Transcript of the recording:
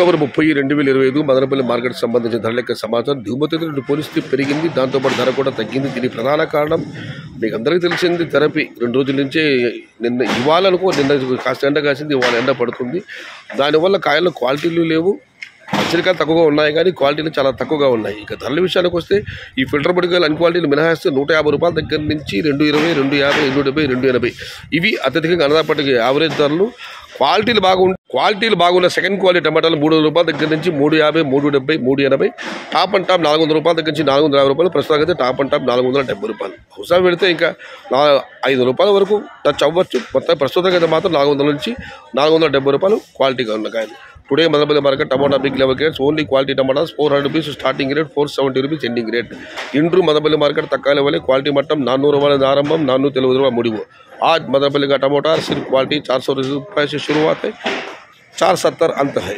October 30, 2025 Madanapalle market సంబంధించిన ధరల యొక్క సమాచారం దిగుమతితో పోలిస్తే పెరిగింది. దాంతోపాటు ధర కూడా తగ్గింది. దీనికి ప్రధాన కారణం మీకు అందరికీ తెలిసింది థెరపీ 2 రోజుల నుంచే నిన్న ఇవ్వాలనుకో నిన్న కాస్త ఎండ కాసింది, ఇవాళ ఎండ పడుతుంది. దానివల్ల కాయల్లో క్వాలిటీలు లేవు. పచ్చడికాయలు తక్కువగా ఉన్నాయి కానీ క్వాలిటీలు చాలా తక్కువగా ఉన్నాయి. ఇక ధరల విషయానికి వస్తే ఈ ఫిల్టర్ పొడికాయలు అన్ని క్వాలిటీలు మినహాయిస్తే ₹150 దగ్గర నుంచి ₹220, ₹250, ₹270, ₹280 ఇవి అత్యధికంగా అన్నదాపటికి యావరేజ్ ధరలు. క్వాలిటీలు బాగున్న సెకండ్ క్వాలిటీ టమాటాలు ₹300 దగ్గర నుంచి ₹350, ₹370, ₹380. టాప్ అండ్ టాప్ ₹400 దగ్గర నుంచి ₹450. ప్రస్తుతానికి అయితే టాప్ అండ్ టాప్ ₹470. అవసరం పెడితే ఇంకా ₹500 వరకు టచ్ అవ్వచ్చు. మొత్తం ప్రస్తుతం అయితే మాత్రం ₹400 నుంచి ₹470 క్వాలిటీగా ఉన్న కాయలు. Today Madanapalle market tomato big level grades only quality tomatoes ₹400 starting rate, ₹470 ending rate. इंटू मदनपल्ली मार्केट तक्का लेवल क्वालिटी मट्टम ₹400 आरंभम, ₹470 मुड़िवो. आज मदनपल्ली का टमाटर सिर्फ क्वालिटी ₹400 से शुरुआत है, ₹470 अंत है.